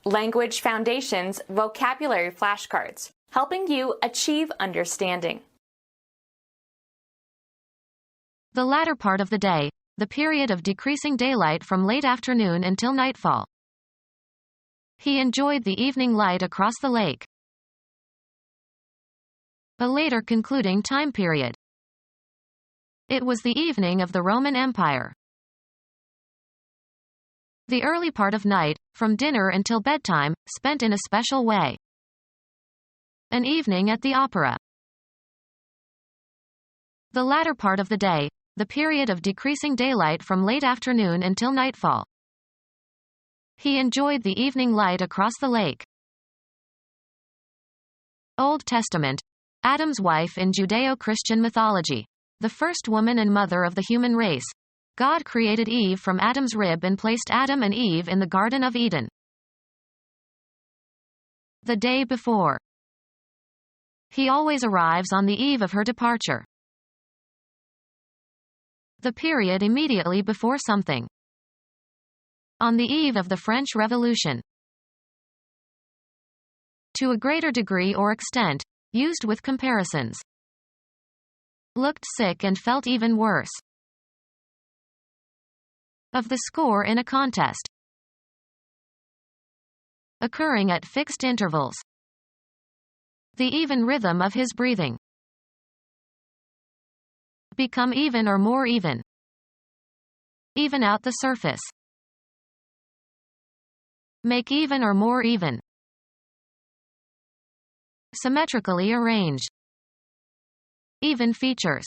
Language Foundations Vocabulary Flashcards, helping you achieve understanding. The latter part of the day, the period of decreasing daylight from late afternoon until nightfall. He enjoyed the evening light across the lake. A later concluding time period. It was the evening of the Roman Empire. The early part of night, from dinner until bedtime, spent in a special way. An evening at the opera. The latter part of the day, the period of decreasing daylight from late afternoon until nightfall. He enjoyed the evening light across the lake. Old Testament. Adam's wife in Judeo-Christian mythology. The first woman and mother of the human race. God created Eve from Adam's rib and placed Adam and Eve in the Garden of Eden. The day before. He always arrives on the eve of her departure. The period immediately before something. On the eve of the French Revolution. To a greater degree or extent, used with comparisons. Looked sick and felt even worse. Of the score in a contest. Occurring at fixed intervals. The even rhythm of his breathing. Become even or more even. Even out the surface. Make even or more even. Symmetrically arranged. Even features.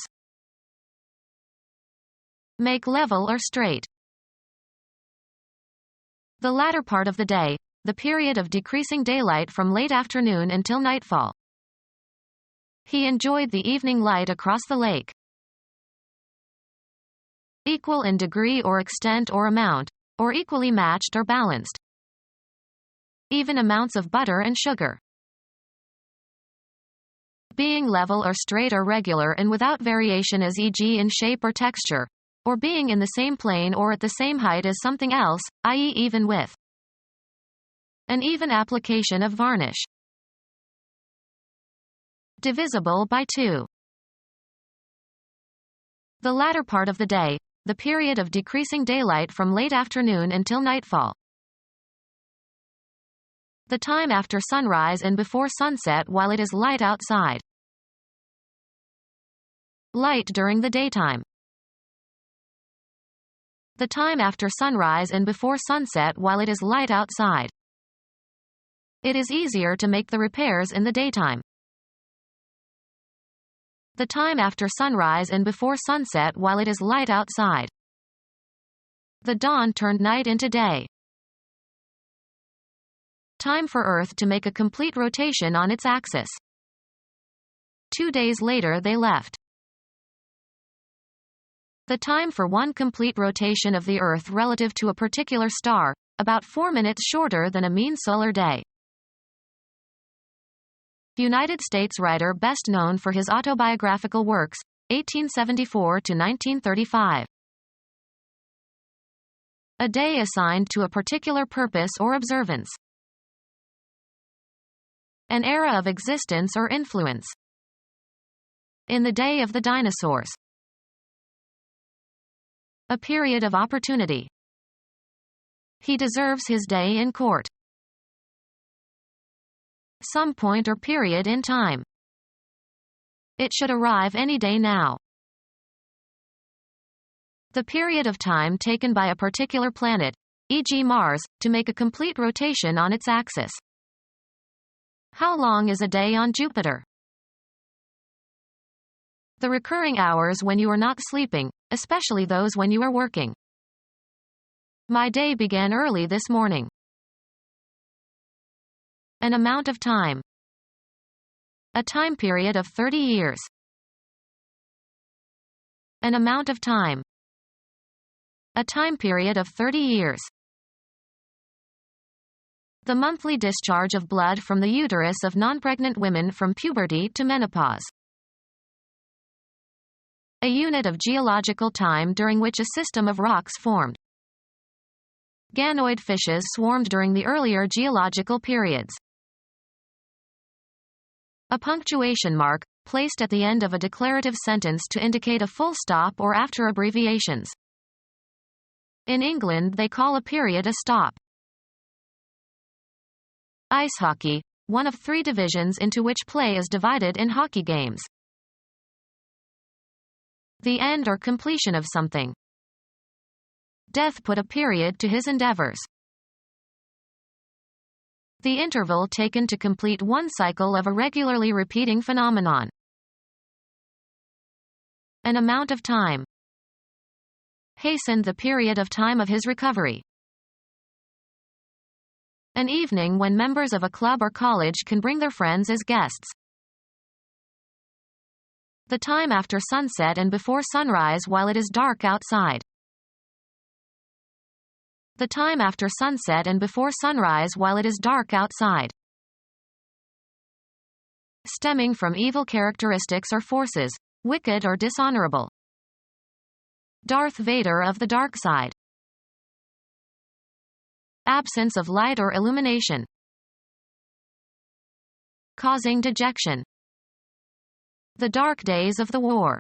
Make level or straight. The latter part of the day, the period of decreasing daylight from late afternoon until nightfall. He enjoyed the evening light across the lake. Equal in degree or extent or amount, or equally matched or balanced. Even amounts of butter and sugar. Being level or straight or regular and without variation as e.g. in shape or texture, or being in the same plane or at the same height as something else, i.e. even with. An even application of varnish. Divisible by 2. The latter part of the day, the period of decreasing daylight from late afternoon until nightfall. The time after sunrise and before sunset while it is light outside. Light during the daytime. The time after sunrise and before sunset while it is light outside. It is easier to make the repairs in the daytime. The time after sunrise and before sunset while it is light outside. The dawn turned night into day. Time for Earth to make a complete rotation on its axis. 2 days later they left. The time for one complete rotation of the Earth relative to a particular star, about 4 minutes shorter than a mean solar day. United States writer best known for his autobiographical works, 1874 to 1935. A day assigned to a particular purpose or observance. An era of existence or influence. In the day of the dinosaurs. A period of opportunity. He deserves his day in court. Some point or period in time. It should arrive any day now. The period of time taken by a particular planet, e.g. Mars, to make a complete rotation on its axis. How long is a day on Jupiter? The recurring hours when you are not sleeping, especially those when you are working. My day began early this morning. An amount of time. A time period of 30 years. An amount of time. A time period of 30 years. The monthly discharge of blood from the uterus of non-pregnant women from puberty to menopause. A unit of geological time during which a system of rocks formed. Ganoid fishes swarmed during the earlier geological periods. A punctuation mark, placed at the end of a declarative sentence to indicate a full stop or after abbreviations. In England they call a period a stop. Ice hockey, one of 3 divisions into which play is divided in hockey games. The end or completion of something. Death put a period to his endeavors. The interval taken to complete one cycle of a regularly repeating phenomenon. An amount of time. Hastened the period of time of his recovery. An evening when members of a club or college can bring their friends as guests. The time after sunset and before sunrise while it is dark outside. The time after sunset and before sunrise while it is dark outside. Stemming from evil characteristics or forces, wicked or dishonorable. Darth Vader of the dark side. Absence of light or illumination. Causing dejection. The dark days of the war.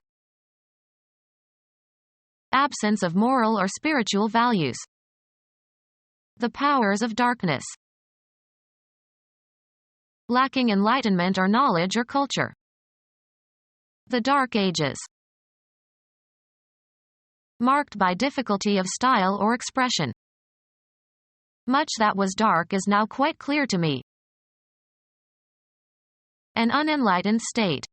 Absence of moral or spiritual values. The powers of darkness. Lacking enlightenment or knowledge or culture. The Dark Ages. Marked by difficulty of style or expression. Much that was dark is now quite clear to me. An unenlightened state.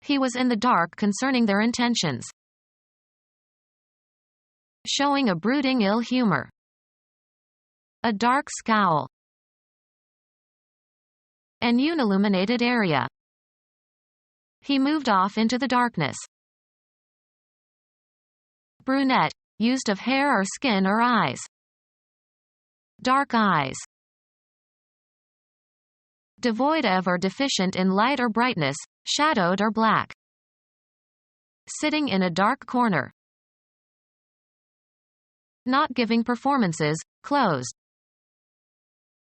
He was in the dark concerning their intentions. Showing a brooding ill humor. A dark scowl. An unilluminated area. He moved off into the darkness. Brunette, used of hair or skin or eyes. Dark eyes. Devoid of or deficient in light or brightness, shadowed or black. Sitting in a dark corner. Not giving performances, closed.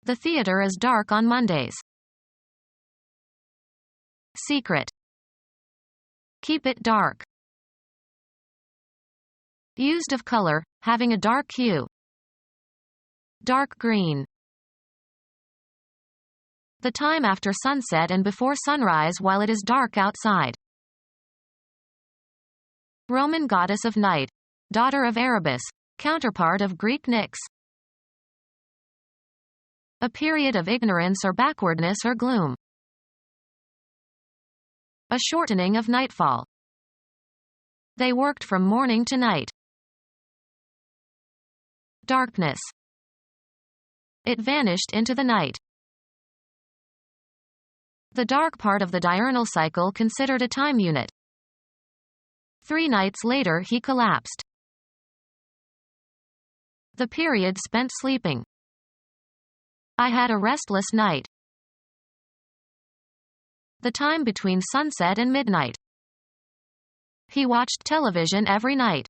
The theater is dark on Mondays. Secret. Keep it dark. Used of color, having a dark hue. Dark green. The time after sunset and before sunrise while it is dark outside. Roman goddess of night. Daughter of Erebus. Counterpart of Greek Nyx. A period of ignorance or backwardness or gloom. A shortening of nightfall. They worked from morning to night. Darkness. It vanished into the night. The dark part of the diurnal cycle considered a time unit. 3 nights later he collapsed. The period spent sleeping. I had a restless night. The time between sunset and midnight. He watched television every night.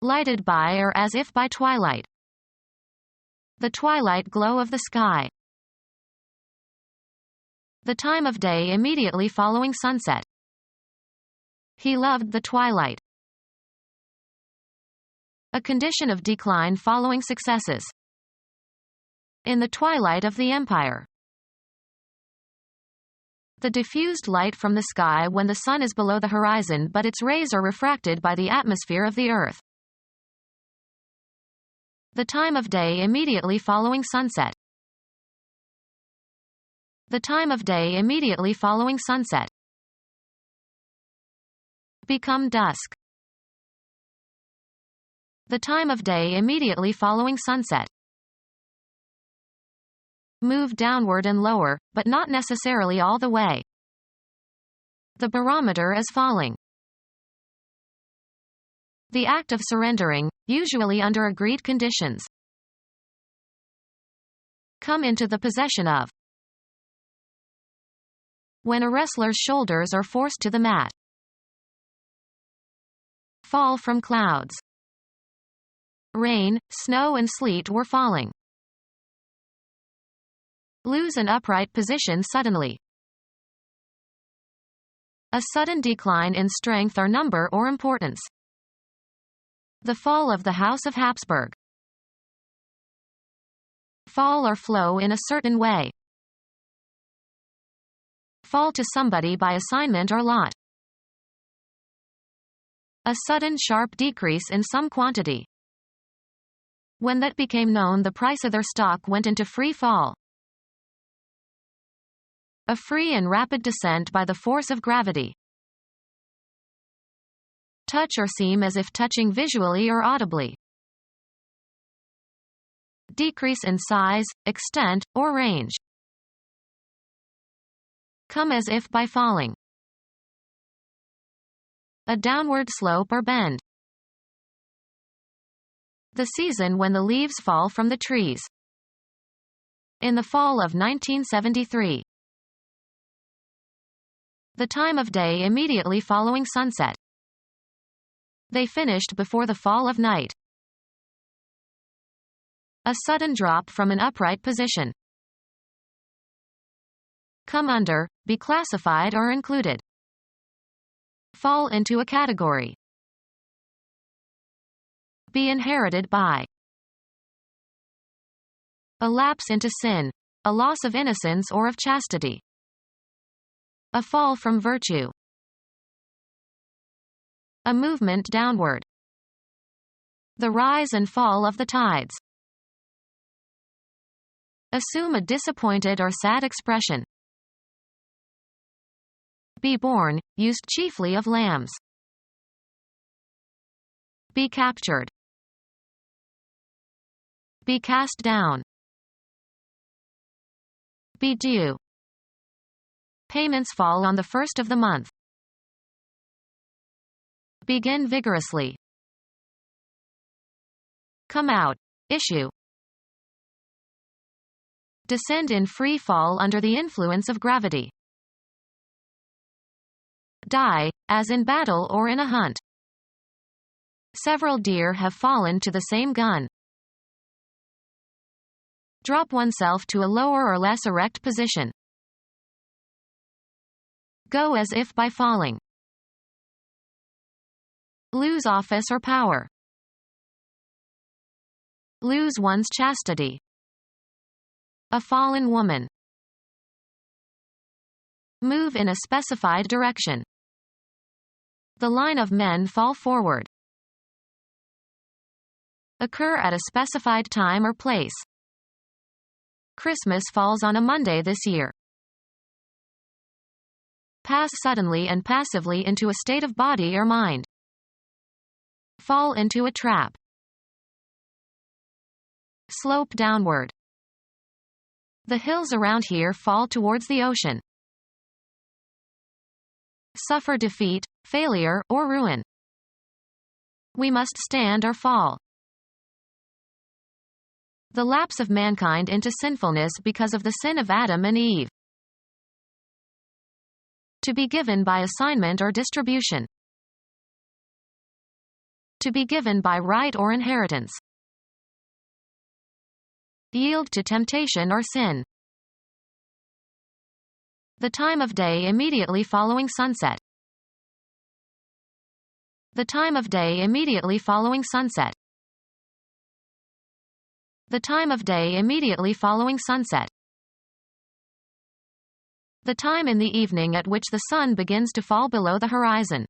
Lighted by or as if by twilight. The twilight glow of the sky. The time of day immediately following sunset. He loved the twilight. A condition of decline following successes. In the twilight of the empire. The diffused light from the sky when the sun is below the horizon but its rays are refracted by the atmosphere of the earth. The time of day immediately following sunset. The time of day immediately following sunset. Become dusk. The time of day immediately following sunset. Move downward and lower, but not necessarily all the way. The barometer is falling. The act of surrendering, usually under agreed conditions. Come into the possession of. When a wrestler's shoulders are forced to the mat. Fall from clouds. Rain, snow and sleet were falling. Lose an upright position suddenly. A sudden decline in strength or number or importance. The fall of the House of Habsburg. Fall or flow in a certain way. Fall to somebody by assignment or lot. A sudden sharp decrease in some quantity. When that became known, the price of their stock went into free fall. A free and rapid descent by the force of gravity. Touch or seem as if touching visually or audibly. Decrease in size, extent, or range. Come as if by falling. A downward slope or bend. The season when the leaves fall from the trees. In the fall of 1973. The time of day immediately following sunset. They finished before the fall of night. A sudden drop from an upright position. Come under, be classified or included. Fall into a category. Be inherited by. A lapse into sin. A loss of innocence or of chastity. A fall from virtue. A movement downward. The rise and fall of the tides. Assume a disappointed or sad expression. Be born, used chiefly of lambs. Be captured. Be cast down. Be due. Payments fall on the first of the month. Begin vigorously. Come out. Issue. Descend in free fall under the influence of gravity. Die, as in battle or in a hunt. Several deer have fallen to the same gun. Drop oneself to a lower or less erect position. Go as if by falling. Lose office or power. Lose one's chastity. A fallen woman. Move in a specified direction. The line of men fall forward. Occur at a specified time or place. Christmas falls on a Monday this year. Pass suddenly and passively into a state of body or mind. Fall into a trap. Slope downward. The hills around here fall towards the ocean. Suffer defeat, failure, or ruin. We must stand or fall. The lapse of mankind into sinfulness because of the sin of Adam and Eve. To be given by assignment or distribution. To be given by right or inheritance. Yield to temptation or sin. The time of day immediately following sunset. The time of day immediately following sunset. The time of day immediately following sunset. The time in the evening at which the sun begins to fall below the horizon.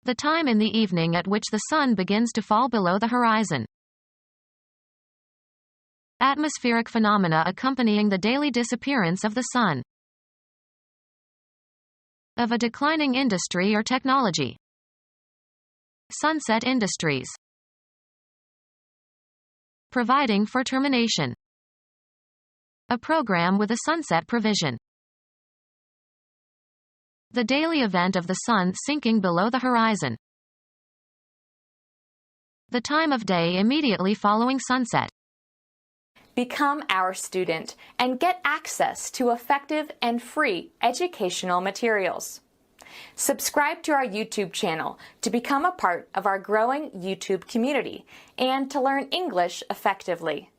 The time in the evening at which the sun begins to fall below the horizon. Atmospheric phenomena accompanying the daily disappearance of the sun. Of a declining industry or technology. Sunset industries. Providing for termination. A program with a sunset provision. The daily event of the sun sinking below the horizon. The time of day immediately following sunset. Become our student and get access to effective and free educational materials. Subscribe to our YouTube channel to become a part of our growing YouTube community and to learn English effectively.